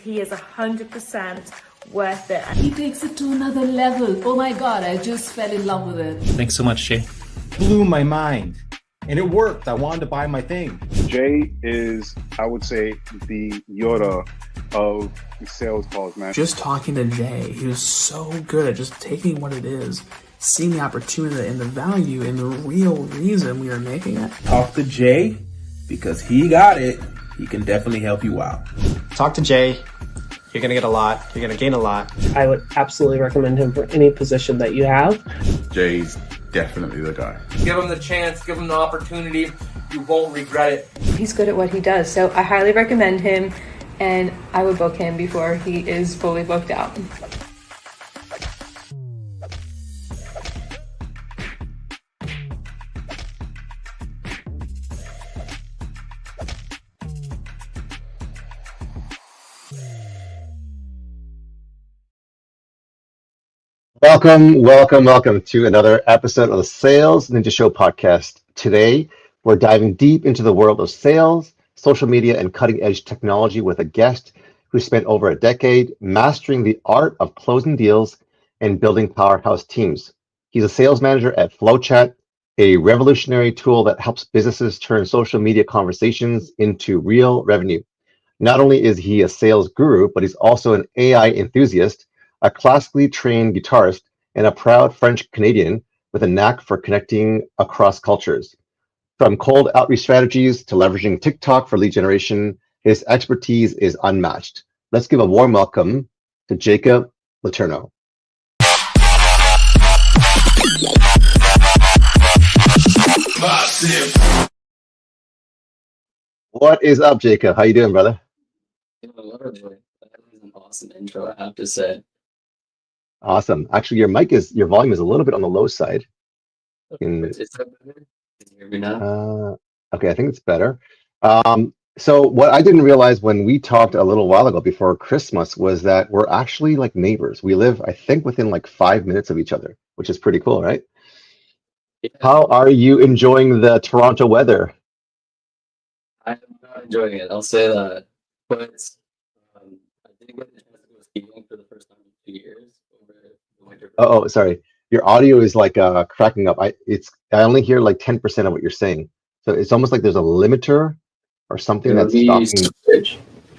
he is 100% worth it. He takes it to another level. Oh my God, I just fell in love with it. Thanks so much, Jay. Blew my mind. And it worked. I wanted to buy my thing. Jay is, I would say, the Yoda of sales calls, man. Just talking to Jay, he was so good at just taking what it is, seeing the opportunity and the value and the real reason we are making it. Talk to Jay because he got it. He can definitely help you out. Talk to Jay. You're going to get a lot. You're going to gain a lot. I would absolutely recommend him for any position that you have. Jay's definitely the guy. Give him the chance, give him the opportunity. You won't regret it. He's good at what he does, so I highly recommend him, and I would book him before he is fully booked out. Welcome to another episode of the Sales Ninja Show podcast. Today, we're diving deep into the world of sales, social media, and cutting-edge technology with a guest who spent over a decade mastering the art of closing deals and building powerhouse teams. He's a sales manager at FlowChat, a revolutionary tool that helps businesses turn social media conversations into real revenue. Not only is he a sales guru, but he's also an AI enthusiast, a classically trained guitarist, and a proud French Canadian with a knack for connecting across cultures. From cold outreach strategies to leveraging TikTok for lead generation, his expertise is unmatched. Let's give a warm welcome to Jacob Letourneau. What is up, Jacob? How you doing, brother? That was an awesome intro, I have to say. Awesome. Actually, your volume is a little bit on the low side. Is that better? Can you hear me now? Okay, I think it's better. So what I didn't realize when we talked a little while ago before Christmas was that we're actually like neighbors. We live, I think, within like 5 minutes of each other, which is pretty cool, right? Yeah. How are you enjoying the Toronto weather? I'm not enjoying it, I'll say that. But I did get the chance to go skiing for the first time in 2 years. Oh, sorry. Your audio is like cracking up. I only hear like 10% of what you're saying. So it's almost like there's a limiter or something that's stopping.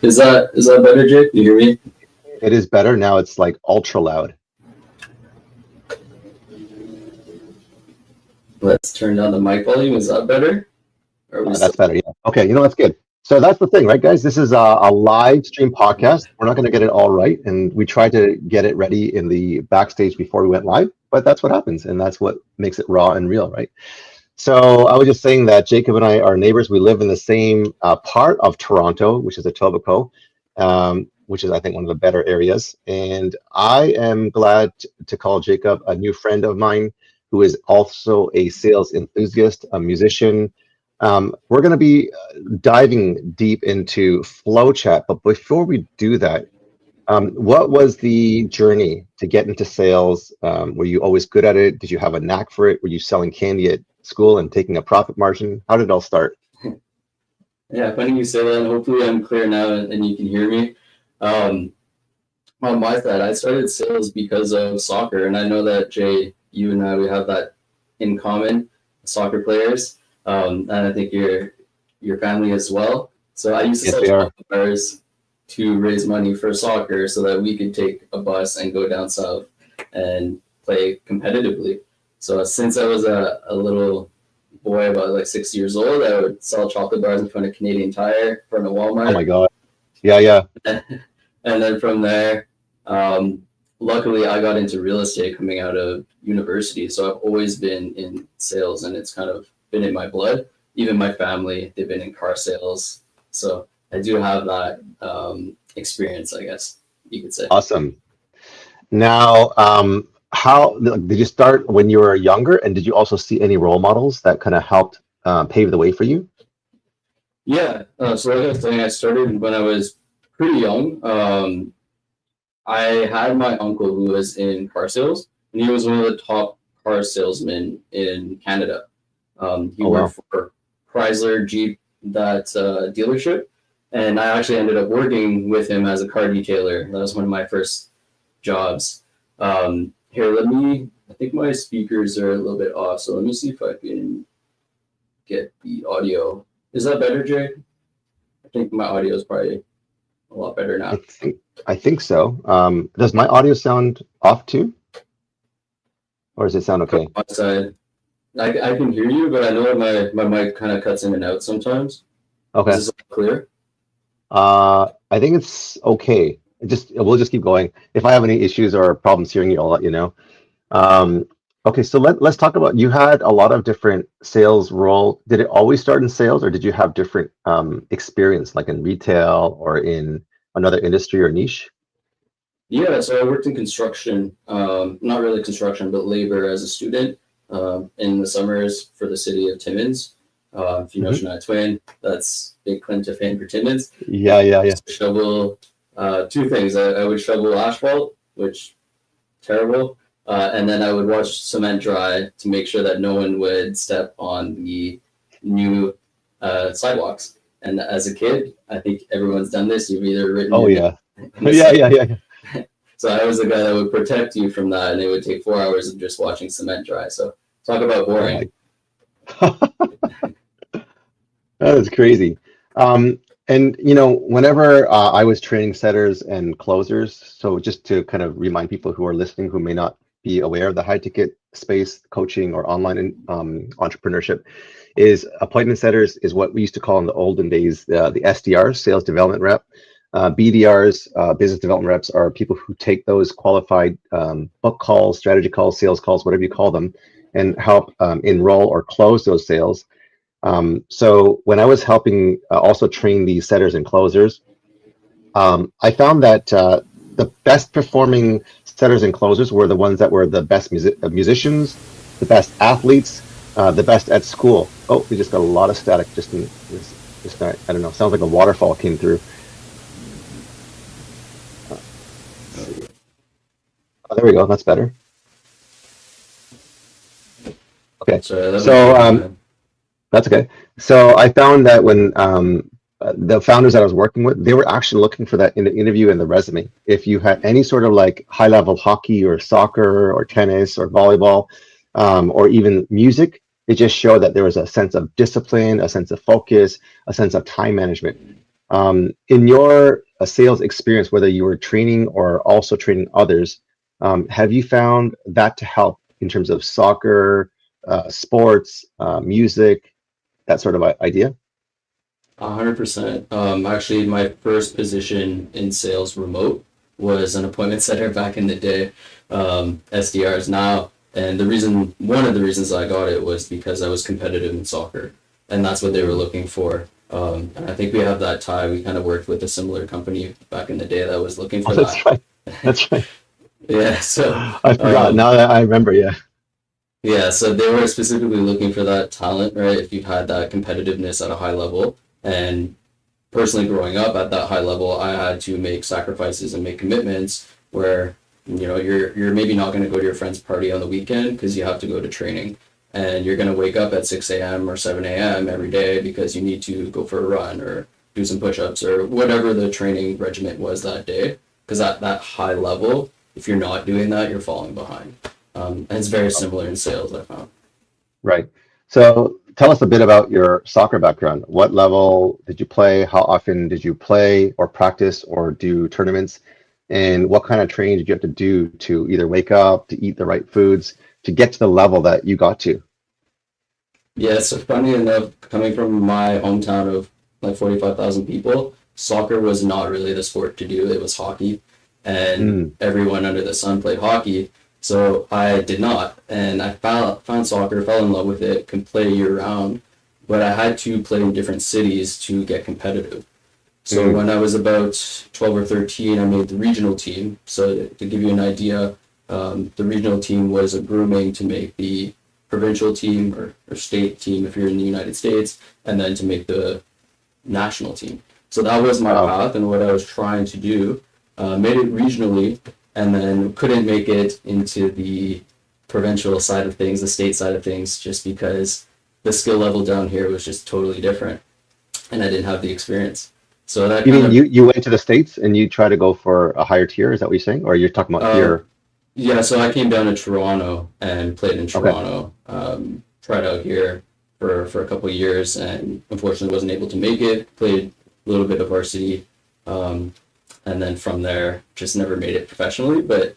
Is that better, Jake? Do you hear me? It is better. Now it's like ultra loud. Let's turn down the mic volume. Is that better? That's better, yeah. Okay, that's good. So that's the thing, right, guys? This is a live stream podcast. We're not going to get it all right, and we tried to get it ready in the backstage before we went live, but that's what happens, and that's what makes it raw and real, right? So I was just saying that Jacob and I are neighbors. We live in the same part of Toronto, which is Etobicoke, which is, I think, one of the better areas. And I am glad to call Jacob a new friend of mine who is also a sales enthusiast, a musician. We're going to be diving deep into FlowChat, but before we do that, what was the journey to get into sales? Were you always good at it? Did you have a knack for it? Were you selling candy at school and taking a profit margin? How did it all start? Yeah, funny you say that. Hopefully I'm clear now and you can hear me. On my side, I started sales because of soccer, and I know that Jay, you and I, we have that in common, soccer players. And I think your family as well. So I used to sell chocolate bars to raise money for soccer so that we could take a bus and go down south and play competitively. So since I was a little boy, about like 6 years old, I would sell chocolate bars in front of Canadian Tire, in front of Walmart. Oh my God. Yeah. And then from there, luckily I got into real estate coming out of university. So I've always been in sales, and it's kind of been in my blood. Even my family, they've been in car sales. So I do have that experience, I guess you could say. Awesome. Now, how did you start when you were younger, and did you also see any role models that kind of helped pave the way for you? Yeah. So like I was saying, I started when I was pretty young. I had my uncle who was in car sales, and he was one of the top car salesmen in Canada. He worked for Chrysler, Jeep, that dealership. And I actually ended up working with him as a car detailer. That was one of my first jobs. Here, I think my speakers are a little bit off, so let me see if I can get the audio. Is that better, Jay? I think my audio is probably a lot better now. I think so. Does my audio sound off too? Or does it sound okay? My side. I can hear you, but I know my mic kind of cuts in and out sometimes. Okay. Is this clear? I think it's okay. We'll just keep going. If I have any issues or problems hearing you, I'll let you know. Okay, so let's talk about, you had a lot of different sales role. Did it always start in sales, or did you have different experience, like in retail or in another industry or niche? Yeah, so I worked in construction, not really construction, but labor as a student in the summers for the city of Timmins. If you know Shania Twain, that's big claim to fame for Timmins. Yeah. Shovel two things. I would shovel asphalt, which terrible. And then I would watch cement dry to make sure that no one would step on the new sidewalks. And as a kid, I think everyone's done this. You've either written. Oh yeah. Yeah. So I was the guy that would protect you from that, and it would take 4 hours of just watching cement dry. So talk about boring. That is crazy. And whenever I was training setters and closers, so just to kind of remind people who are listening who may not be aware of the high ticket space coaching or online entrepreneurship, is appointment setters is what we used to call in the olden days the SDRs, sales development rep. BDRs, business development reps, are people who take those qualified book calls, strategy calls, sales calls, whatever you call them, and help enroll or close those sales. So when I was helping also train these setters and closers, I found that the best performing setters and closers were the ones that were the best musicians, the best athletes, the best at school. Oh, we just got a lot of static just in this night. I don't know, sounds like a waterfall came through. Oh, there we go, that's better. Okay, so that's okay. So I found that when the founders that I was working with, they were actually looking for that in the interview and the resume. If you had any sort of like high level hockey or soccer or tennis or volleyball or even music, it just showed that there was a sense of discipline, a sense of focus, a sense of time management. In your sales experience, whether you were training or also training others, have you found that to help in terms of soccer, sports, music, that sort of idea? 100%. Actually, my first position in sales remote was an appointment setter back in the day, SDRs now. And one of the reasons I got it was because I was competitive in soccer, and that's what they were looking for. And I think we have that tie. We kind of worked with a similar company back in the day that was looking for that. That's right. That's right. Yeah. So I forgot. Now that I remember, yeah. Yeah, so they were specifically looking for that talent, right? If you had that competitiveness at a high level. And personally growing up at that high level, I had to make sacrifices and make commitments where, you're maybe not going to go to your friend's party on the weekend because you have to go to training. And you're going to wake up at 6 a.m. or 7 a.m. every day because you need to go for a run or do some push-ups or whatever the training regimen was that day. Because at that high level, if you're not doing that, you're falling behind. And it's very similar in sales, I found. Right. So tell us a bit about your soccer background. What level did you play? How often did you play or practice or do tournaments? And what kind of training did you have to do to either wake up, to eat the right foods, to get to the level that you got to? Yeah, so funny enough, coming from my hometown of like 45,000 people, soccer was not really the sport to do. It was hockey. And everyone under the sun played hockey. So I did not, and I found soccer, fell in love with it, could play year round, but I had to play in different cities to get competitive. So when I was about 12 or 13, I made the regional team. So to give you an idea, the regional team was a grooming to make the provincial team or state team if you're in the United States, and then to make the national team. So that was my path and what I was trying to do. Made it regionally, and then couldn't make it into the provincial side of things, the state side of things, just because the skill level down here was just totally different, and I didn't have the experience. So that You kind mean of you went to the States and you try to go for a higher tier? Is that what you're saying? Or you're talking about here? yeah. So I came down to Toronto and played in Okay. Toronto. Tried out here for a couple of years, and unfortunately wasn't able to make it. Played a little bit of varsity, and then from there just never made it professionally. But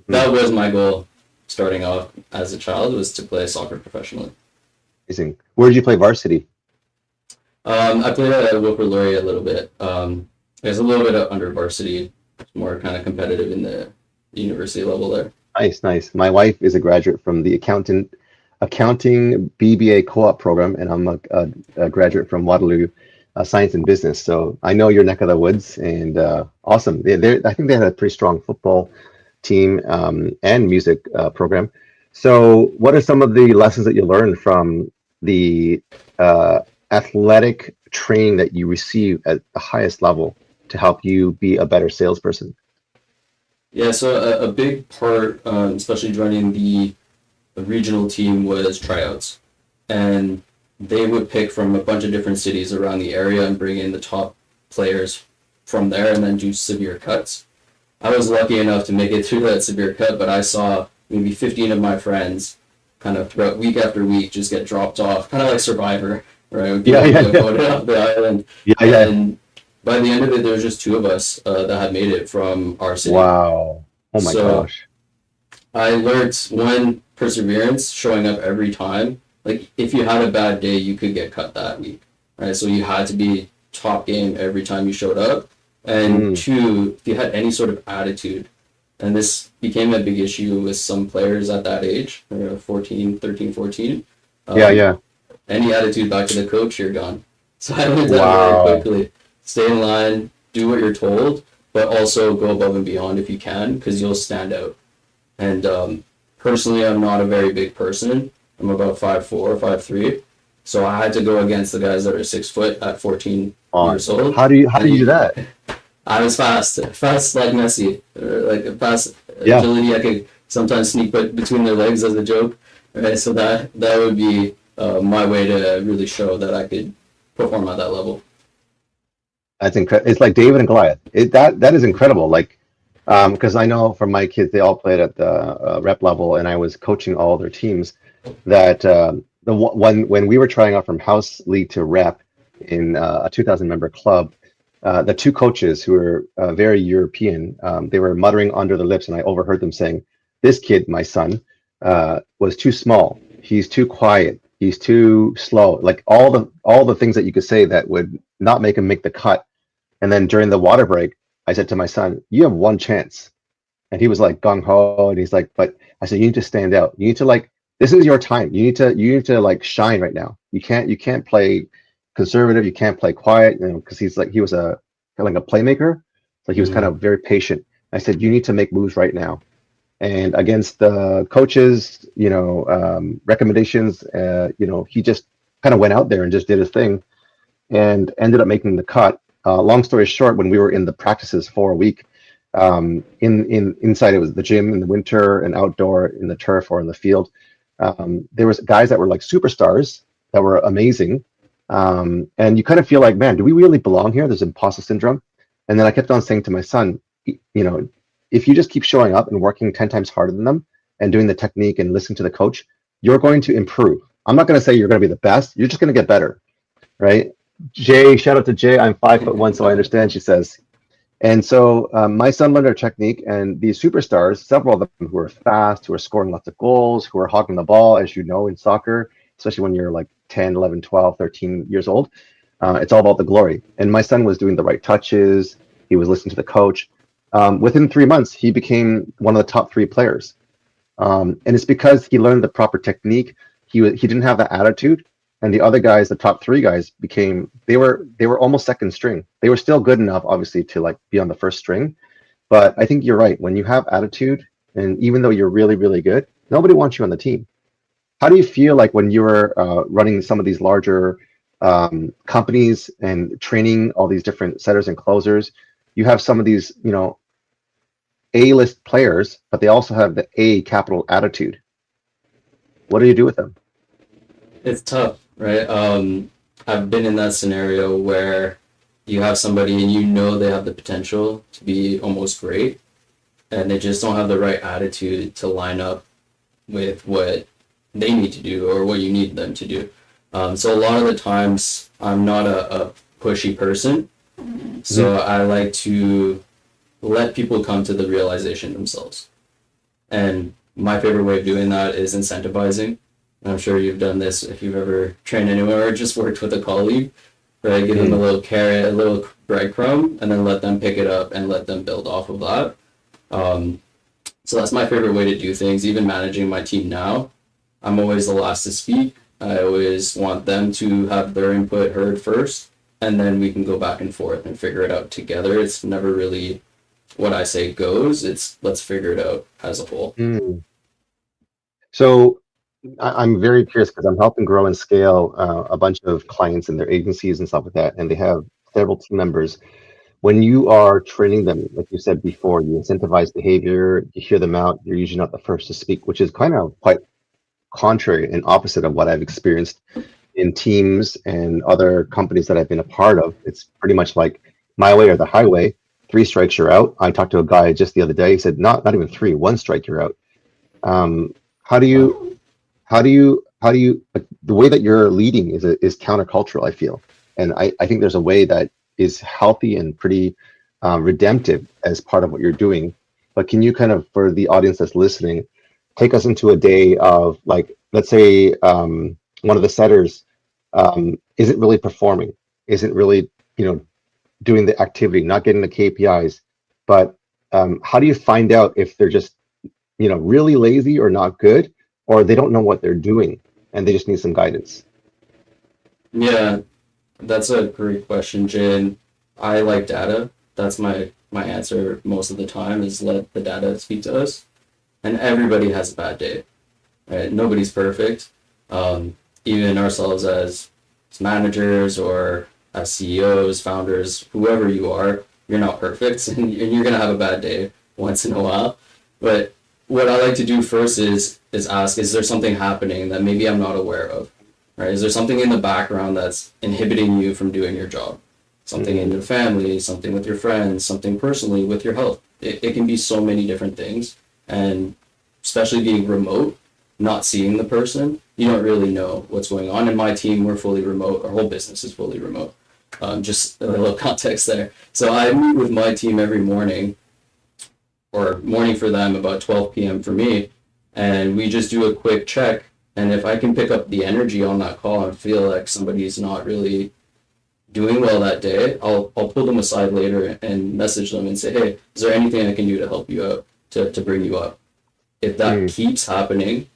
that was my goal starting off as a child, was to play soccer professionally. Amazing. Where did you play varsity? I played at Wilfrid Laurier a little bit. There's a little bit of under varsity, more kind of competitive in the university level there. Nice. My wife is a graduate from the accounting BBA co-op program, and I'm a graduate from Waterloo Science and Business. So I know your neck of the woods, and awesome. I think they had a pretty strong football team and music program. So what are some of the lessons that you learned from the athletic training that you receive at the highest level to help you be a better salesperson? Yeah, so a big part, especially joining the regional team, was tryouts. And they would pick from a bunch of different cities around the area and bring in the top players from there and then do severe cuts. I was lucky enough to make it through that severe cut, but I saw maybe 15 of my friends kind of throughout week after week just get dropped off, kind of like Survivor, right? Voted off the island. And by the end of it, there was just 2 of us that had made it from our city. Wow. Oh my gosh. I learned, one, perseverance, showing up every time. Like, if you had a bad day, you could get cut that week, right? So you had to be top game every time you showed up. And 2, if you had any sort of attitude, and this became a big issue with some players at that age, 13, 14. Any attitude back to the coach, you're gone. So I learned that very quickly. Stay in line, do what you're told, but also go above and beyond if you can, because you'll stand out. And personally, I'm not a very big person. I'm about 5'4", 5'3". So I had to go against the guys that are 6 foot at 14 years old. How do you do that? I was fast like Messi, like fast agility. I could sometimes sneak between their legs as a joke. Right, so that would be my way to really show that I could perform at that level. That's incredible. It's like David and Goliath. That is incredible. Like, because I know from my kids, they all played at the rep level, and I was coaching all their teams. That when we were trying out from house league to rep in a 2,000 member club, the 2 coaches who were very European, they were muttering under their lips, and I overheard them saying, "This kid, my son, was too small. He's too quiet. He's too slow." Like all the things that you could say that would not make him make the cut. And then during the water break, I said to my son, "You have one chance." And he was like gung ho, and he's like, "But," I said, "You need to stand out. You need to, like, this is your time. You need to like shine right now. You can't play conservative. You can't play quiet." Because he was a kind of like a playmaker. So he was kind of very patient. I said, "You need to make moves right now." And against the coaches, recommendations, he just kind of went out there and just did his thing, and ended up making the cut. Long story short, when we were in the practices for a week, inside, it was the gym in the winter and outdoor in the turf or in the field. There was guys that were like superstars that were amazing, and you kind of feel like, man, do we really belong here? There's imposter syndrome. And then I kept on saying to my son, if you just keep showing up and working 10 times harder than them and doing the technique and listening to the coach, you're going to improve. I'm not going to say you're going to be the best. You're just going to get better, right? Jay, shout out to Jay. I'm 5'1", so I understand, she says. And so my son learned our technique, and these superstars, several of them who are fast, who are scoring lots of goals, who are hogging the ball, as you know, in soccer, especially when you're like 10, 11, 12, 13 years old, it's all about the glory. And my son was doing the right touches. He was listening to the coach. Within 3 months, he became one of the top 3 players. And it's because he learned the proper technique. He didn't have that attitude. And the other guys, the top 3 guys, they were almost second string. They were still good enough, obviously, to like be on the first string. But I think you're right. When you have attitude, and even though you're really, really good, nobody wants you on the team. How do you feel like when you were running some of these larger companies and training all these different setters and closers? You have some of these, A-list players, but they also have the A capital attitude. What do you do with them? It's tough, right? I've been in that scenario where you have somebody and you know they have the potential to be almost great, and they just don't have the right attitude to line up with what they need to do or what you need them to do. So a lot of the times I'm not a pushy person, so I like to let people come to the realization themselves. And my favorite way of doing that is incentivizing. I'm sure you've done this if you've ever trained anywhere or just worked with a colleague, right? Give them a little carrot, a little breadcrumb, and then let them pick it up and let them build off of that. So that's my favorite way to do things. Even managing my team now, I'm always the last to speak. I always want them to have their input heard first, and then we can go back and forth and figure it out together. It's never really what I say goes. It's let's figure it out as a whole. So I'm very curious because I'm helping grow and scale a bunch of clients and their agencies and stuff like that, and they have several team members. When you are training them, like you said before, you incentivize behavior, you hear them out, you're usually not the first to speak, which is kind of quite contrary and opposite of what I've experienced in teams and other companies that I've been a part of. It's pretty much like my way or the highway. 3 strikes, you're out. I talked to a guy just the other day. He said, not even 3, 1 strike, you're out. How do you, like, the way that you're leading is countercultural, I feel. And I think there's a way that is healthy and pretty redemptive as part of what you're doing. But can you kind of, for the audience that's listening, take us into a day of, like, let's say one of the setters isn't really performing, isn't really, doing the activity, not getting the KPIs, but how do you find out if they're just, really lazy or not good, or they don't know what they're doing and they just need some guidance? Yeah, that's a great question, Jane. I like data. That's my answer most of the time, is let the data speak to us. And everybody has a bad day, right? Nobody's perfect. Even ourselves as managers or as CEOs, founders, whoever you are, you're not perfect, and you're gonna have a bad day once in a while. But what I like to do first is ask, is there something happening that maybe I'm not aware of, right? Is there something in the background that's inhibiting you from doing your job? Something in your family, something with your friends, something personally with your health. It can be so many different things. And especially being remote, not seeing the person, you don't really know what's going on. In my team, we're fully remote. Our whole business is fully remote. Just a little context there. So I meet with my team every morning, or morning for them, about 12 p.m. for me, and we just do a quick check. And if I can pick up the energy on that call and feel like somebody's not really doing well that day, I'll pull them aside later and message them and say, hey, is there anything I can do to help you out, to bring you up? If that keeps happening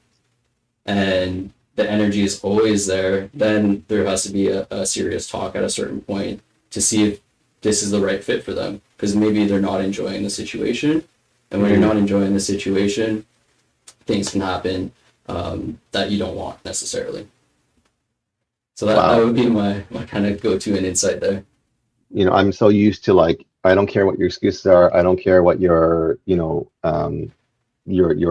and the energy is always there, then there has to be a serious talk at a certain point to see if this is the right fit for them, because maybe they're not enjoying the situation. And when you're not enjoying the situation, things can happen that you don't want necessarily. So that would be my kind of go-to and insight there. I'm so used to, like, I don't care what your excuses are. I don't care what your, your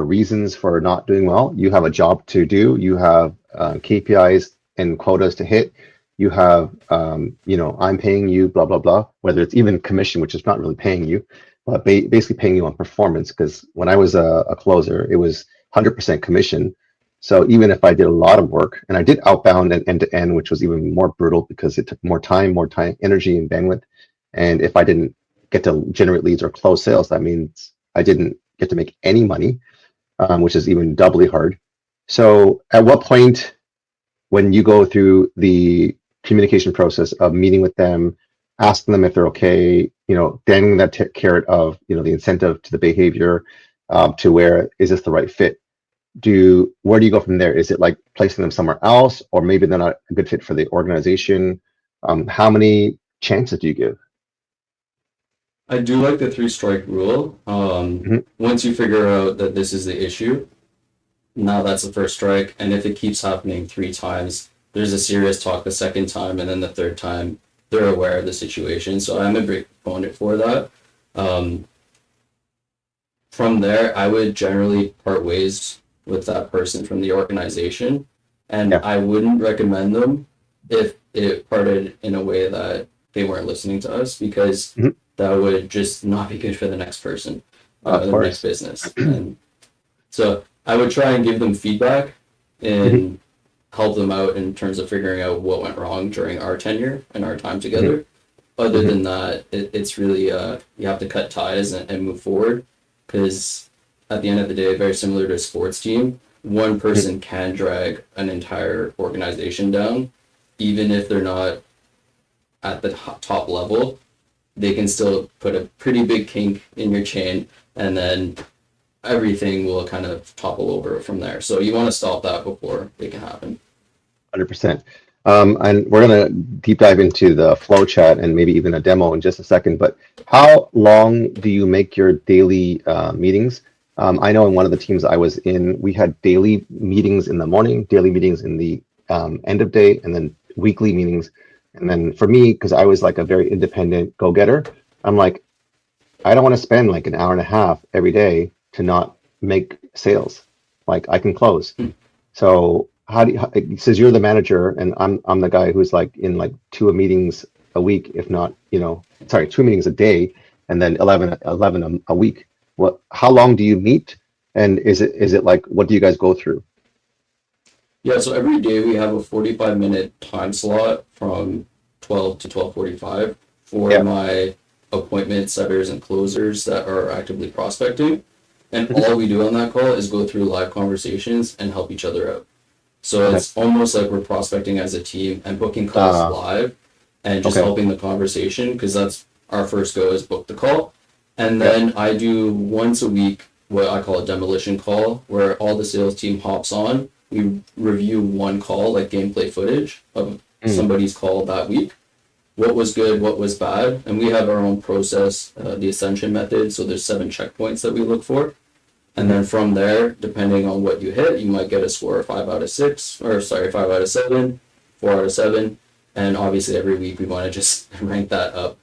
reasons for not doing well. You have a job to do. You have KPIs and quotas to hit. You have, I'm paying you, blah, blah, blah, whether it's even commission, which is not really paying you, but basically paying you on performance. Because when I was a closer, it was 100% commission. So even if I did a lot of work, and I did outbound and end-to-end, which was even more brutal because it took more time, energy, and bandwidth. And if I didn't get to generate leads or close sales, that means I didn't get to make any money, which is even doubly hard. So at what point, when you go through the communication process of meeting with them, asking them if they're okay, dangling that carrot of, the incentive to the behavior, to where is this the right fit? Where do you go from there? Is it like placing them somewhere else, or maybe they're not a good fit for the organization? How many chances do you give? I do like the 3-strike rule. Once you figure out that this is the issue, now that's the first strike. And if it keeps happening 3 times, there's a serious talk the second time, and then the third time they're aware of the situation. So I'm a big proponent for that. From there, I would generally part ways with that person from the organization, and I wouldn't recommend them if it parted in a way that they weren't listening to us, because that would just not be good for the next person, the next business. And so I would try and give them feedback and help them out in terms of figuring out what went wrong during our tenure and our time together. Other than that, it's really, you have to cut ties and move forward, because at the end of the day, very similar to a sports team, one person can drag an entire organization down. Even if they're not at the top level, they can still put a pretty big kink in your chain, and then everything will kind of topple over from there. So you want to stop that before it can happen. 100%. And we're going to deep dive into the FlowChat and maybe even a demo in just a second. But how long do you make your daily meetings? I know in one of the teams I was in, we had daily meetings in the morning, daily meetings in the end of day, and then weekly meetings. And then for me, because I was like a very independent go-getter, I'm like, I don't want to spend like an hour and a half every day to not make sales. Like I can close. So how do you, since you're the manager and I'm the guy who's like in like 2 meetings a week, if not, 2 meetings a day, and then 11 a week. How long do you meet? And is it like, what do you guys go through? Yeah, so every day we have a 45-minute time slot from 12 to 12:45 for my appointment setters and closers that are actively prospecting. And all we do on that call is go through live conversations and help each other out. So it's almost like we're prospecting as a team and booking calls live and just helping the conversation, because that's our first go is book the call. And then I do once a week what I call a demolition call, where all the sales team hops on. We review one call, like gameplay footage of somebody's call that week. What was good, what was bad. And we have our own process, the ascension method. So there's 7 checkpoints that we look for. And then from there, depending on what you hit, you might get a score of 5 out of 7, 4 out of 7. And obviously every week we want to just rank that up.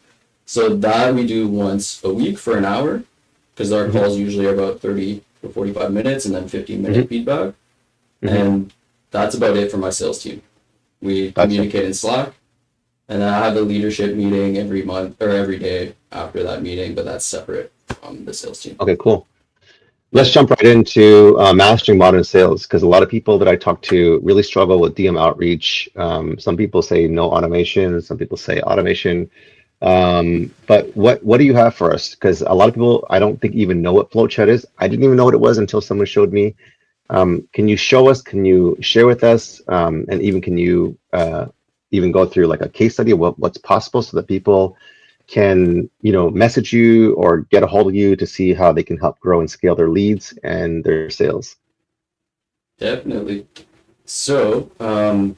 So that we do once a week for an hour, because our calls usually are about 30 to 45 minutes and then 15-minute feedback. And that's about it for my sales team. We communicate in Slack, and then I have a leadership meeting every month or every day after that meeting, but that's separate from the sales team. Okay, cool. Let's jump right into mastering modern sales, because a lot of people that I talk to really struggle with DM outreach. Some people say no automation, some people say automation. But what do you have for us? Because a lot of people, I don't think even know what FlowChat is. I didn't even know what it was until someone showed me. Can you show us, can you share with us, and even can you even go through like a case study of what's possible, so that people can, message you or get a hold of you to see how they can help grow and scale their leads and their sales? Definitely. So I'm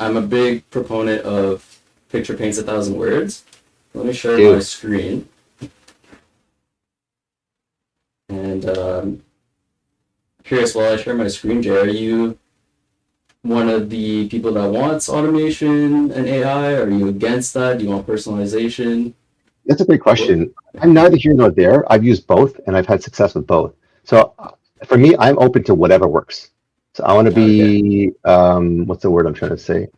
a big proponent of picture paints 1,000 words. Let me share my screen. And curious, while I share my screen, Jay, are you one of the people that wants automation and AI? Are you against that? Do you want personalization? That's a great question. I'm neither here nor there. I've used both and I've had success with both. So for me, I'm open to whatever works. So I want to be, what's the word I'm trying to say?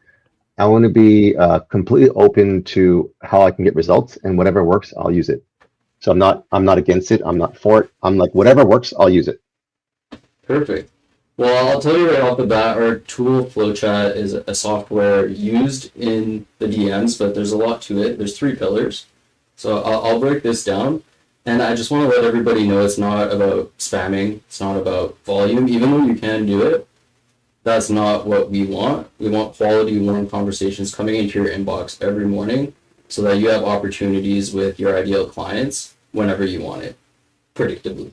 I want to be completely open to how I can get results, and whatever works, I'll use it. So I'm not against it. I'm not for it. I'm like, whatever works, I'll use it. Perfect. Well, I'll tell you right off the bat, our tool FlowChat is a software used in the DMs, but there's a lot to it. There's 3 pillars. So I'll break this down. And I just want to let everybody know it's not about spamming. It's not about volume. Even though you can do it, that's not what we want. We want quality, warm conversations coming into your inbox every morning, so that you have opportunities with your ideal clients whenever you want it, predictably.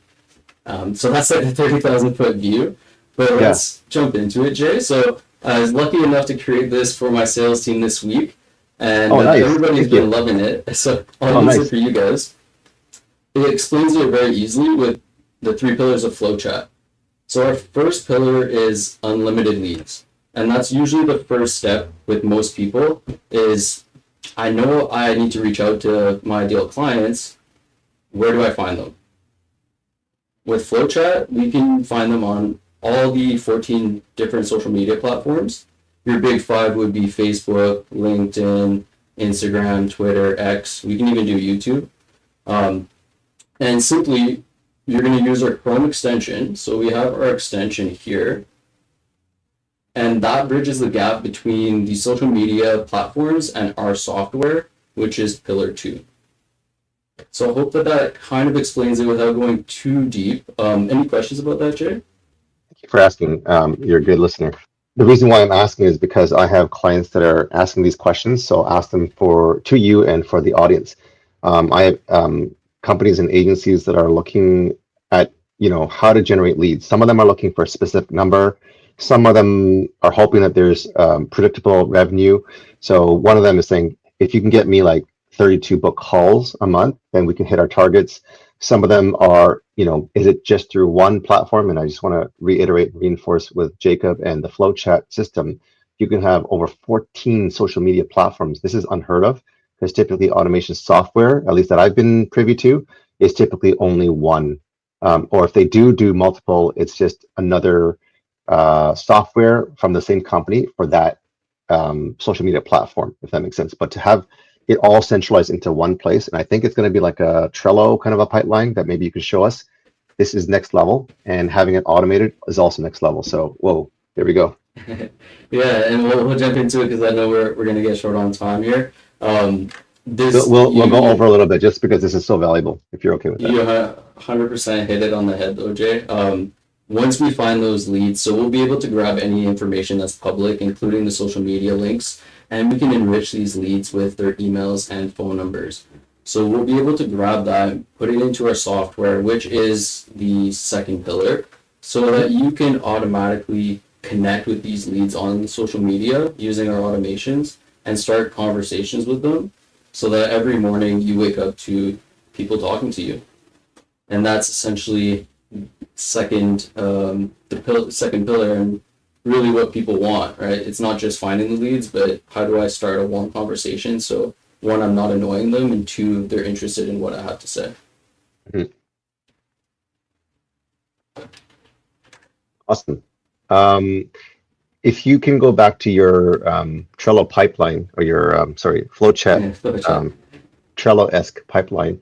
So that's like a 30,000-foot view. But let's jump into it, Jay. So I was lucky enough to create this for my sales team this week, and everybody's been loving it. So I'll use it for you guys. It explains it very easily with the 3 pillars of FlowChat. So our first pillar is unlimited leads. And that's usually the first step with most people is, I know I need to reach out to my ideal clients. Where do I find them? With FlowChat, we can find them on all the 14 different social media platforms. Your big 5 would be Facebook, LinkedIn, Instagram, Twitter, X. We can even do YouTube. And simply, you're going to use our Chrome extension. So we have our extension here. And that bridges the gap between the social media platforms and our software, which is Pillar 2. So I hope that kind of explains it without going too deep. Any questions about that, Jay? Thank you for asking. You're a good listener. The reason why I'm asking is because I have clients that are asking these questions, so I'll ask them to you and for the audience. I have companies and agencies that are looking at how to generate leads. Some of them are looking for a specific number. Some of them are hoping that there's predictable revenue. So one of them is saying, if you can get me like 32 book calls a month, then we can hit our targets. Some of them are, is it just through one platform? And I just want to reinforce with Jacob and the FlowChat system, you can have over 14 social media platforms. This is unheard of because typically automation software, at least that I've been privy to, is typically only one. Or if they do multiple, it's just another software from the same company for that social media platform, if that makes sense. But to have it all centralized into one place, and I think it's going to be like a Trello kind of a pipeline that maybe you can show us. This is next level, and having it automated is also next level. So, whoa, there we go. Yeah, and we'll jump into it because I know we're going to get short on time here. We'll go over a little bit just because this is so valuable, if you're okay with that. You 100% hit it on the head, though, Jay. Once we find those leads, so we'll be able to grab any information that's public, including the social media links, and we can enrich these leads with their emails and phone numbers. So we'll be able to grab that, put it into our software, which is the second pillar, so that you can automatically connect with these leads on social media using our automations and start conversations with them, so that every morning you wake up to people talking to you. And that's essentially second pillar, and really what people want, right? It's not just finding the leads, but how do I start a warm conversation? So one, I'm not annoying them, and two, they're interested in what I have to say. Mm-hmm. Awesome. If you can go back to your Trello pipeline, or your FlowChat Trello-esque pipeline.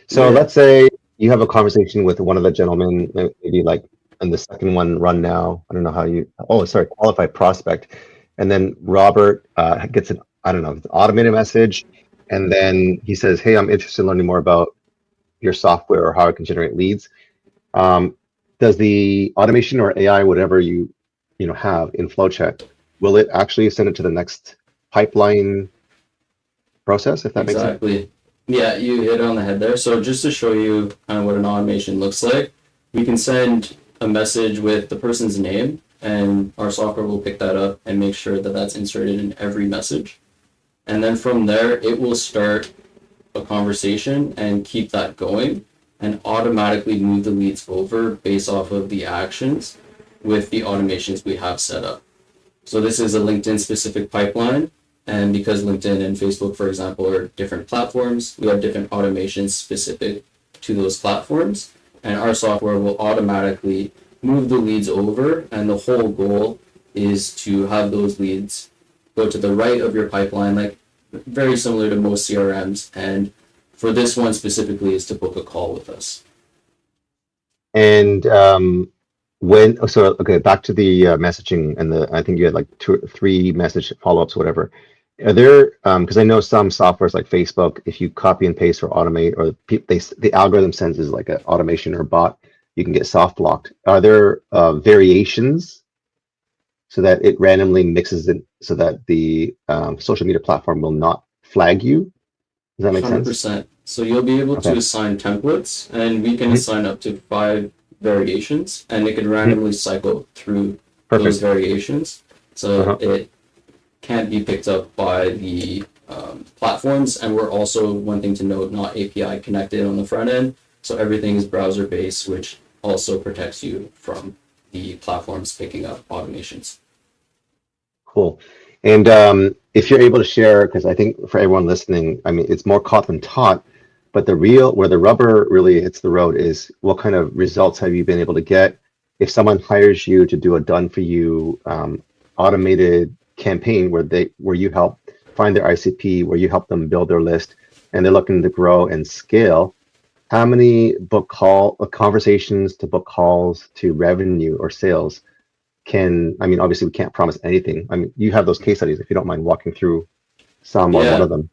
So let's say you have a conversation with one of the gentlemen, maybe like in the second one run now. I don't know how qualified prospect. And then Robert gets an automated message. And then he says, hey, I'm interested in learning more about your software or how I can generate leads. Does the automation or AI, whatever you have in FlowChat, will it actually send it to the next pipeline process, if that makes sense? Exactly. Yeah, you hit it on the head there. So just to show you kind of what an automation looks like, we can send a message with the person's name, and our software will pick that up and make sure that that's inserted in every message. And then from there, it will start a conversation and keep that going and automatically move the leads over based off of the actions with the automations we have set up. So this is a LinkedIn specific pipeline. And because LinkedIn and Facebook, for example, are different platforms, we have different automations specific to those platforms. And our software will automatically move the leads over. And the whole goal is to have those leads go to the right of your pipeline, like very similar to most CRMs. And for this one specifically is to book a call with us. And back to the messaging, and I think you had like 2 or 3 message follow-ups, whatever. Are there, because I know some softwares like Facebook, if you copy and paste or automate, or the algorithm sends as like an automation or bot, you can get soft blocked. Are there variations so that it randomly mixes it so that the social media platform will not flag you? Does that make 100%. sense? So you'll be able to assign templates, and we can assign up to 5 variations, and it can randomly cycle through those variations. So it can't be picked up by the platforms. And we're also, one thing to note, not API connected on the front end. So everything is browser based, which also protects you from the platforms picking up automations. Cool. And if you're able to share, because I think for everyone listening, I mean, it's more caught than taught, but where the rubber really hits the road is what kind of results have you been able to get? If someone hires you to do a done for you automated campaign where you help find their ICP, where you help them build their list, and they're looking to grow and scale, how many conversations to book calls to revenue or sales I mean, obviously we can't promise anything. I mean, you have those case studies, if you don't mind walking through some or one of them.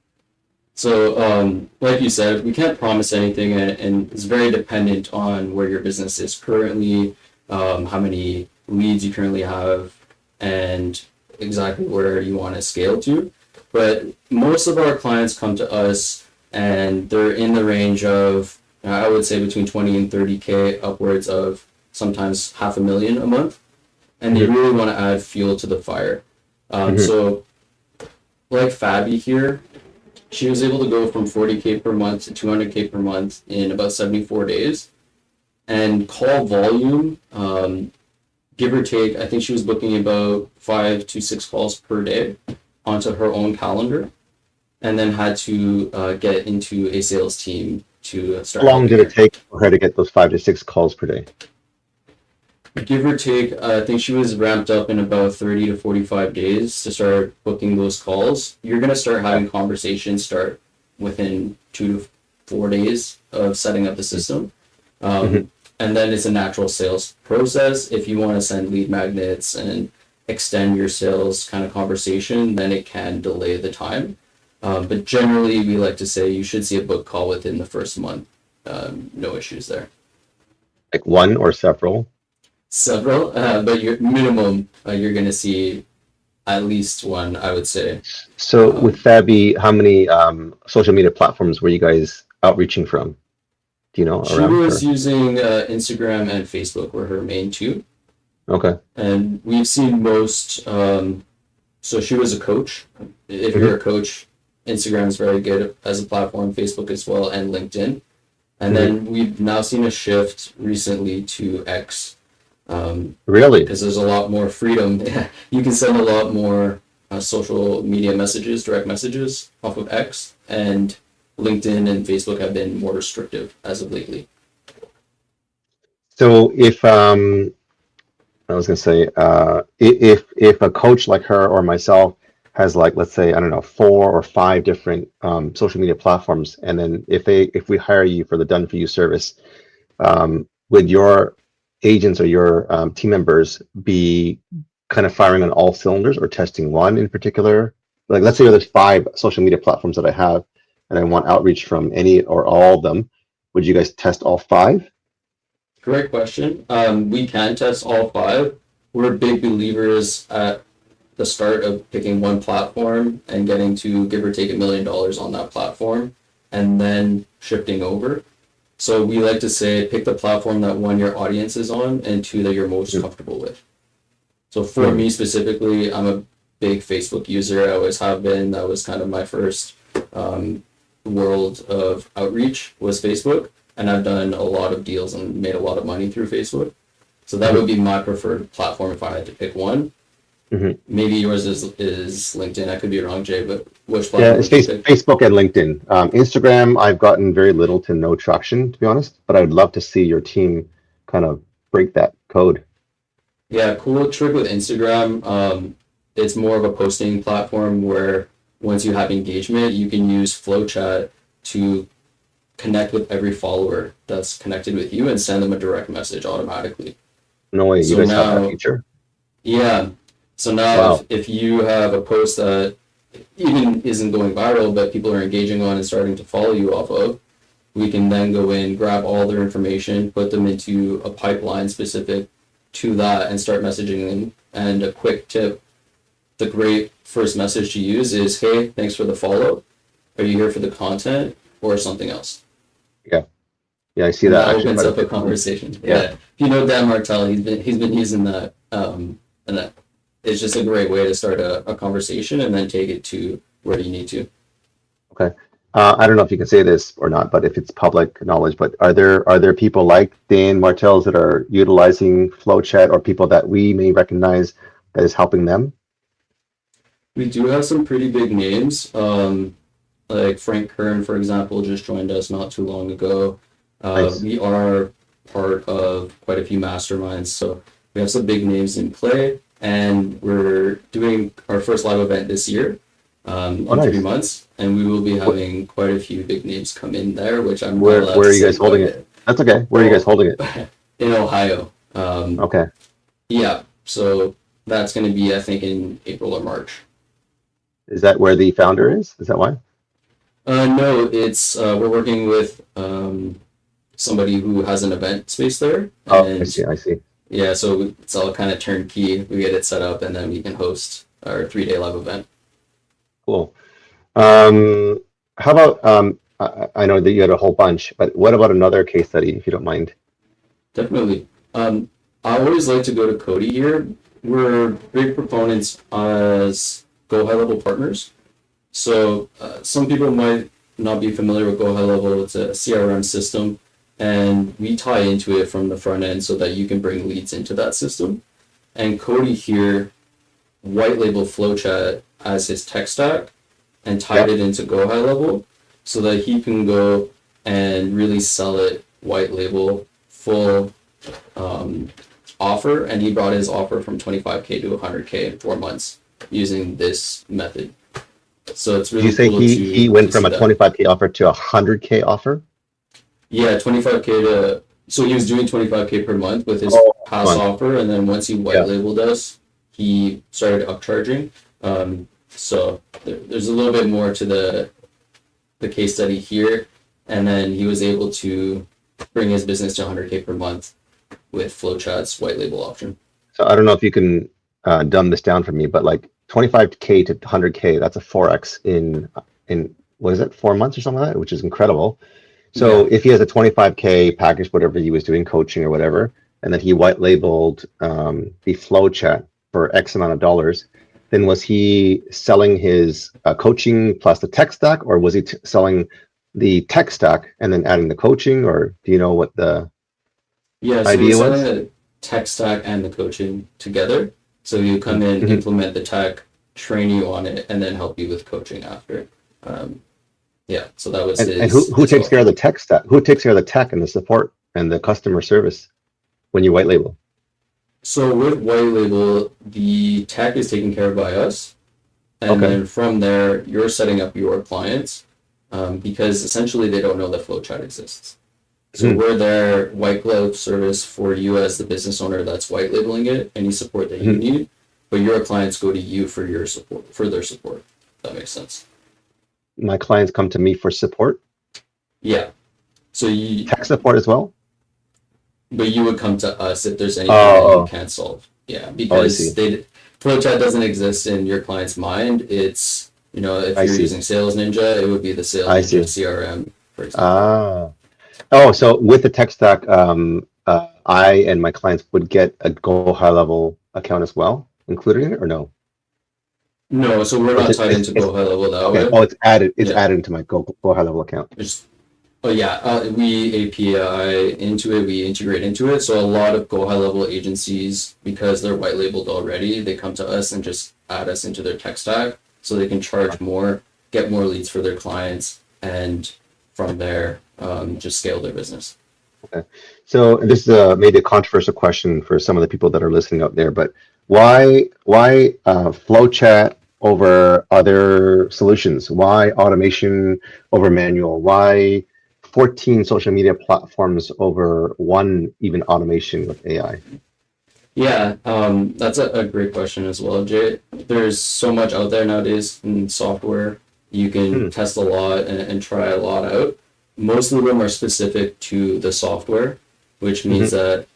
So, like you said, we can't promise anything, and it's very dependent on where your business is currently, how many leads you currently have, and exactly where you want to scale to. But most of our clients come to us, and they're in the range of, I would say, between 20 and 30K, upwards of sometimes $500,000 a month, and they really want to add fuel to the fire. So, like Fabi here, she was able to go from 40K per month to 200K per month in about 74 days. And call volume, give or take, I think she was booking about 5 to 6 calls per day onto her own calendar, and then had to get into a sales team to start. How long did it take for her to get those 5 to 6 calls per day? Give or take, I think she was ramped up in about 30 to 45 days to start booking those calls. You're going to start having conversations start within 2 to 4 days of setting up the system. And then it's a natural sales process. If you want to send lead magnets and extend your sales kind of conversation, then it can delay the time. But generally, we like to say you should see a book call within the first month. No issues there. Like one or several? Several, but your minimum, you're going to see at least one, I would say. So with Fabi, how many social media platforms were you guys outreaching from? Do you know? She was using Instagram and Facebook were her main two. Okay. And we've seen most, so she was a coach. If you're a coach, Instagram is very good as a platform, Facebook as well, and LinkedIn. And then we've now seen a shift recently to X. Really? Because there's a lot more freedom. You can send a lot more social media messages, direct messages off of X, and LinkedIn and Facebook have been more restrictive as of lately. So if I was gonna say if a coach like her or myself has, like, let's say, I don't know, 4 or 5 different social media platforms, and then if we hire you for the done for you service, would your agents or your team members be kind of firing on all cylinders or testing one in particular? Like, let's say there's 5 social media platforms that I have and I want outreach from any or all of them. Would you guys test all 5? Great question. We can test all 5. We're big believers at the start of picking one platform and getting to give or take $1 million on that platform and then shifting over. So we like to say, pick the platform that 1, your audience is on, and 2, that you're most comfortable with. So for me specifically, I'm a big Facebook user. I always have been. That was kind of my first world of outreach was Facebook. And I've done a lot of deals and made a lot of money through Facebook. So that would be my preferred platform if I had to pick one. Maybe yours is LinkedIn. I could be wrong, Jay, but which platform? Yeah, it's Facebook and LinkedIn. Instagram, I've gotten very little to no traction, to be honest, but I would love to see your team kind of break that code. Yeah, cool trick with Instagram. It's more of a posting platform where once you have engagement, you can use FlowChat to connect with every follower that's connected with you and send them a direct message automatically. No way, you guys have that feature? Yeah. So now if you have a post that even isn't going viral, but people are engaging on and starting to follow you off of, we can then go in, grab all their information, put them into a pipeline specific to that and start messaging them. And a quick tip, the great first message to use is, hey, thanks for the follow. Are you here for the content or something else? Yeah, I see that. That opens up a conversation. Yeah. If you know Dan Martell, he's been using that, and that it's just a great way to start a conversation and then take it to where you need to. Okay. I don't know if you can say this or not, but if it's public knowledge, but are there people like Dan Martells that are utilizing FlowChat, or people that we may recognize that is helping them? We do have some pretty big names. Like Frank Kern, for example, just joined us not too long ago. Nice. We are part of quite a few masterminds, so we have some big names in play, and we're doing our first live event this year. Oh, in nice. 3 months, and we will be having quite a few big names come in there, which I'm Where not allowed are to you say guys holding about it? That's okay. Where are you guys holding it? In Ohio. Okay. Yeah, so that's going to be, I think, in April or March. Is that where the founder is? Is that why? No, it's we're working with somebody who has an event space there. Oh, I And see. I see. yeah, so it's all kind of turnkey. We get it set up, and then we can host our 3-day live event. Cool. How about I know that you had a whole bunch, but what about another case study, if you don't mind? Definitely. I always like to go to Cody here. We're big proponents as Go High Level partners. So some people might not be familiar with Go High Level. It's a CRM system, and we tie into it from the front end so that you can bring leads into that system. And Cody here white label FlowChat as his tech stack and tied it into Go High Level so that he can go and really sell it white label full offer. And he brought his offer from 25K to 100K in 4 months using this method. So it's really Did you say cool he went from a 25K offer to a 100K offer? Yeah, 25K to, so he was doing 25K per month with his past offer, and then once he white labeled us, he started upcharging. So there's a little bit more to the case study here, and then he was able to bring his business to 100K per month with FlowChat's white label option. So I don't know if you can dumb this down for me, but like 25K to 100K, that's a 4x in what is it, 4 months or something like that, which is incredible. So if he has a 25K package, whatever he was doing, coaching or whatever, and then he white labeled the FlowChat for X amount of dollars, then was he selling his coaching plus the tech stack, or was he selling the tech stack and then adding the coaching, or do you know what the idea so was? selling the tech stack and the coaching together. So you come in, implement the tech, train you on it, and then help you with coaching after. So that was his. And who takes care of the tech stack? Who takes care of the tech and the support and the customer service when you white label? So with white label, the tech is taken care of by us, and then from there, you're setting up your clients because essentially they don't know that FlowChat exists. So we're their white glove service for you as the business owner that's white labeling it, any support that you need, but your clients go to you for your support, for their support. If that makes sense. My clients come to me for support? Yeah. So you tech support as well? But you would come to us if there's anything that you can't solve. Yeah, because FlowChat doesn't exist in your client's mind. It's, if you're using Sales Ninja, it would be the Sales Ninja CRM, for example. So with the tech stack, I and my clients would get a Go High Level account as well, included in it, or no? No, so we're not tied into Go High Level that way. Oh, it's added. It's added into my Go High Level account. We API into it. We integrate into it. So a lot of Go High Level agencies, because they're white labeled already, they come to us and just add us into their tech stack, so they can charge more, get more leads for their clients, and from there, just scale their business. Okay, so this is maybe a controversial question for some of the people that are listening out there, but why FlowChat over other solutions? Why automation over manual? Why 14 social media platforms over one even automation with AI? Yeah, that's a great question as well, Jay. There's so much out there nowadays in software. You can test a lot and try a lot out. Most of them are specific to the software, which means that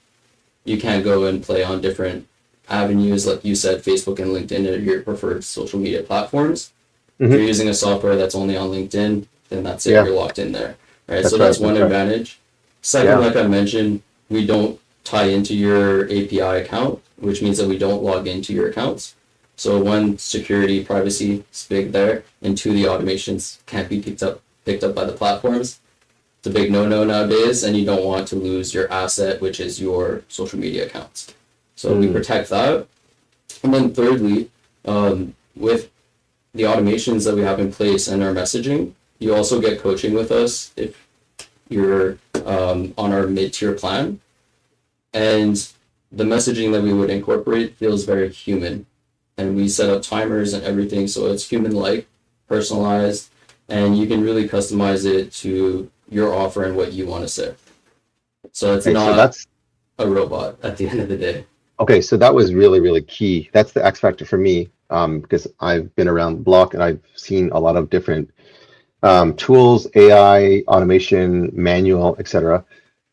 you can't go and play on different avenues, like you said, Facebook and LinkedIn are your preferred social media platforms. If you're using a software that's only on LinkedIn, then that's it, you're locked in there. Right? That's one advantage. Second, like I mentioned, we don't tie into your API account, which means that we don't log into your accounts. So one, security, privacy is big there, and two, the automations can't be picked up by the platforms. It's a big no-no nowadays, and you don't want to lose your asset, which is your social media accounts. So we protect that. And then thirdly, with the automations that we have in place and our messaging, you also get coaching with us if you're on our mid-tier plan. And the messaging that we would incorporate feels very human. And we set up timers and everything, so it's human-like. personalized, and you can really customize it to your offer and what you want to say. So it's not a robot at the end of the day. Okay, so that was really, really key. That's the X factor for me, because I've been around the block and I've seen a lot of different tools, AI, automation, manual, etc.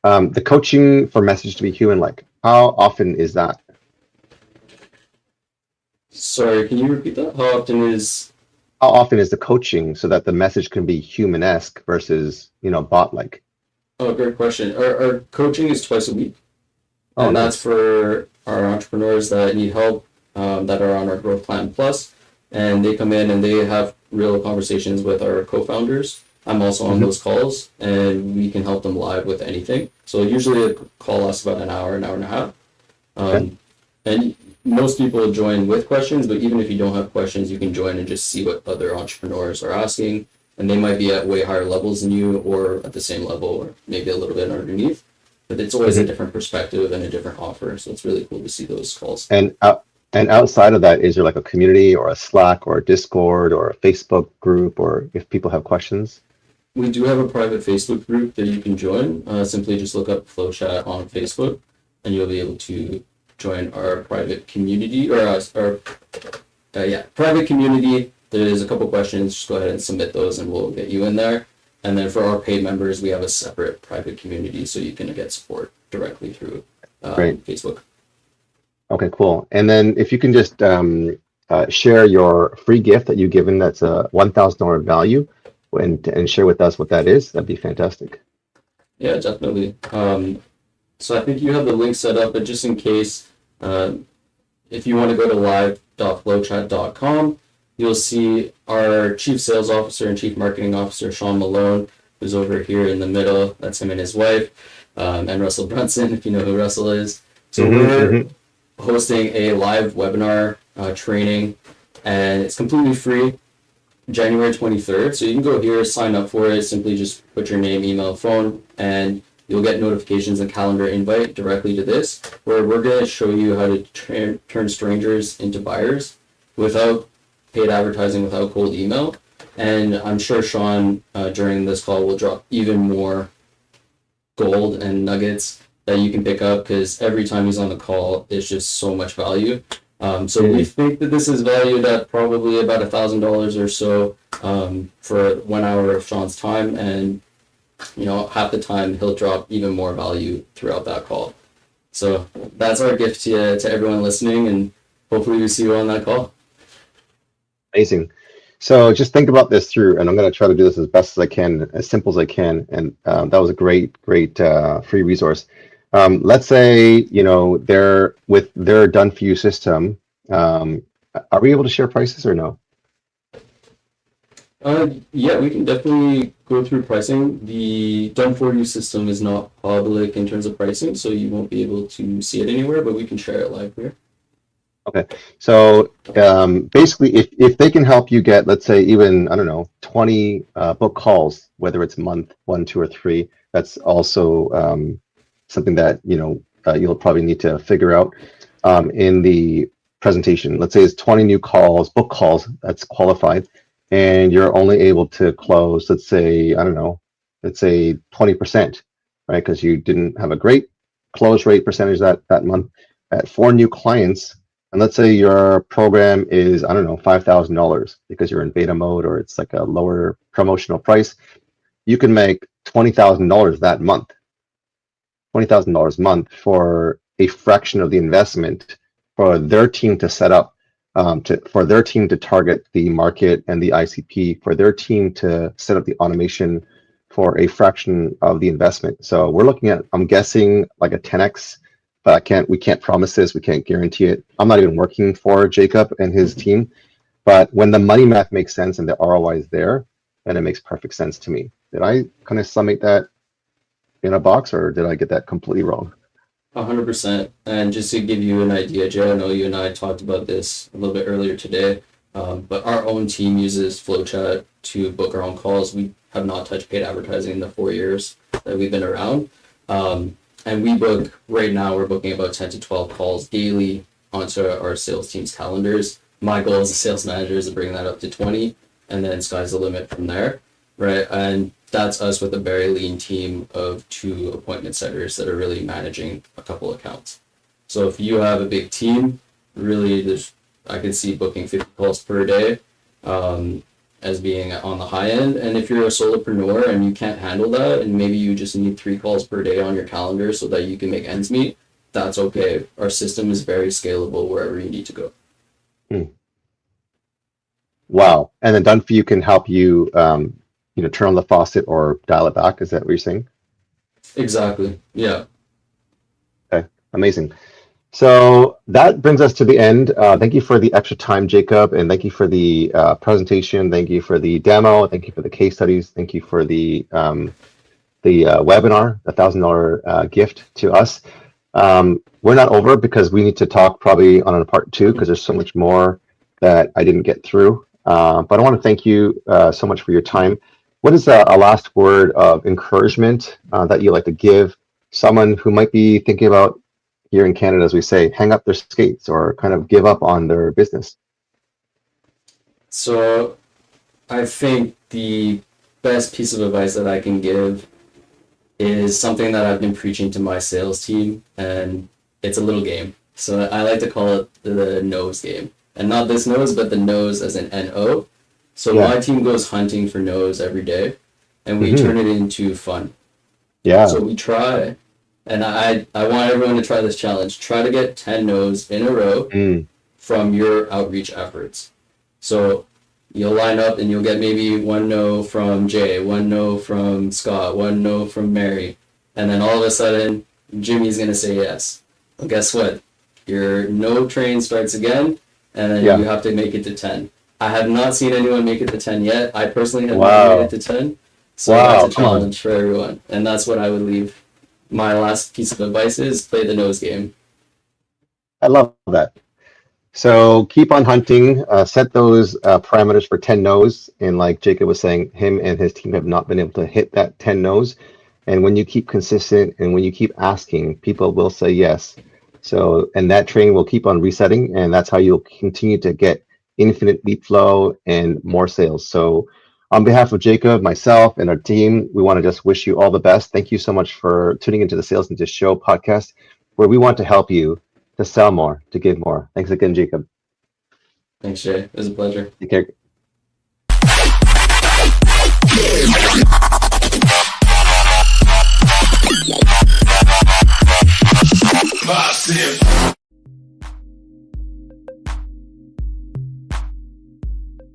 The coaching for message to be human-like, how often is that? Sorry, can you repeat that? How often is the coaching so that the message can be human-esque versus, bot-like? Oh, great question. Our coaching is twice a week. And that's for our entrepreneurs that need help, that are on our Growth Plan Plus. And they come in and they have real conversations with our co-founders. I'm also on those calls, and we can help them live with anything. So usually a call lasts about an hour and a half. And most people join with questions, but even if you don't have questions, you can join and just see what other entrepreneurs are asking. And they might be at way higher levels than you, or at the same level, or maybe a little bit underneath. But it's always a different perspective and a different offer. So it's really cool to see those calls. And outside of that, is there like a community or a Slack or a Discord or a Facebook group, or if people have questions? We do have a private Facebook group that you can join. Simply just look up FlowChat on Facebook, and you'll be able to join our private community, or private community. There's a couple questions. Just go ahead and submit those, and we'll get you in there. And then for our paid members, we have a separate private community, so you can get support directly through Facebook. Okay, cool. And then if you can just share your free gift that you've given that's a $1,000 value, and share with us what that is, that'd be fantastic. Yeah, definitely. So I think you have the link set up, but just in case, if you want to go to live.flowchat.com, you'll see our Chief Sales Officer and Chief Marketing Officer, Sean Malone, who's over here in the middle. That's him and his wife, and Russell Brunson, if you know who Russell is. So we're hosting a live webinar training, and it's completely free, January 23rd. So you can go here, sign up for it. Simply just put your name, email, phone, and you'll get notifications and calendar invite directly to this, where we're going to show you how to turn strangers into buyers without paid advertising, without cold email. And I'm sure Sean, during this call, will drop even more gold and nuggets that you can pick up, because every time he's on the call, it's just so much value. So we think that this is valued at probably about $1,000 or so for 1 hour of Sean's time. And half the time he'll drop even more value throughout that call. So that's our gift to everyone listening, and hopefully we see you on that call. Amazing. So just think about this through, and I'm going to try to do this as best as I can, as simple as I can. And that was a great free resource. Let's say, they're with their done for you system. Are we able to share prices or no? Yeah, we can definitely go through pricing. The done for you system is not public in terms of pricing, so you won't be able to see it anywhere, but we can share it live here. Okay, so basically, if they can help you get, let's say, even, 20 book calls, whether it's month 1, 2, or 3, that's also something that you'll probably need to figure out in the presentation. Let's say it's 20 new calls, book calls, that's qualified, and you're only able to close, let's say 20%, right? Because you didn't have a great close rate percentage that month at 4 new clients. And let's say your program is, $5,000 because you're in beta mode, or it's like a lower promotional price. You can make $20,000 that month, $20,000 a month for a fraction of the investment for their team to set up, for their team to target the market and the ICP, for their team to set up the automation for a fraction of the investment. So we're looking at, I'm guessing, like a 10x. But we can't promise this, we can't guarantee it. I'm not even working for Jacob and his team, but when the money math makes sense and the ROI is there, then it makes perfect sense to me. Did I kind of summate that in a box, or did I get that completely wrong? 100%. And just to give you an idea, Joe, I know you and I talked about this a little bit earlier today, but our own team uses FlowChat to book our own calls. We have not touched paid advertising in the 4 years that we've been around. And we book, right now, we're booking about 10 to 12 calls daily onto our sales team's calendars. My goal as a sales manager is to bring that up to 20. and then sky's the limit from there, right? And that's us with a very lean team of 2 appointment setters that are really managing a couple accounts. So if you have a big team, really, I can see booking 50 calls per day as being on the high end. And if you're a solopreneur and you can't handle that, and maybe you just need 3 calls per day on your calendar so that you can make ends meet, that's okay. Our system is very scalable wherever you need to go. Wow. And then Done For You can help you, turn on the faucet or dial it back. Is that what you're saying? Exactly. Yeah. Okay. Amazing. So that brings us to the end. Thank you for the extra time, Jacob, and thank you for the presentation. Thank you for the demo. Thank you for the case studies. Thank you for the webinar, the $1,000 gift to us. We're not over because we need to talk probably on a part 2 because there's so much more that I didn't get through. But I want to thank you so much for your time. What is a last word of encouragement that you'd like to give someone who might be thinking about, here in Canada, as we say, hang up their skates or kind of give up on their business? So I think the best piece of advice that I can give is something that I've been preaching to my sales team, and it's a little game. So I like to call it the nose game. And not this nose, but the nose as an N-O. So my team goes hunting for no's every day, and we turn it into fun. Yeah. So we try, and I want everyone to try this challenge. Try to get 10 no's in a row from your outreach efforts. So you'll line up and you'll get maybe 1 no from Jay, 1 no from Scott, 1 no from Mary. And then all of a sudden, Jimmy's going to say yes. Well, guess what? Your no train starts again, and then you have to make it to 10. I have not seen anyone make it to 10 yet. I personally have not made it to 10. So that's a challenge for everyone. And that's what I would leave. My last piece of advice is play the nose game. I love that. So keep on hunting, set those parameters for 10 no's. And like Jacob was saying, him and his team have not been able to hit that 10 no's. And when you keep consistent and when you keep asking, people will say yes. So, and that train will keep on resetting, and that's how you'll continue to get infinite lead flow and more sales. So on behalf of Jacob, myself, and our team, we want to just wish you all the best. Thank you so much for tuning into the Sales Ninja Show podcast, where we want to help you to sell more, to give more. Thanks again, Jacob. Thanks, Jay. It was a pleasure. Take care.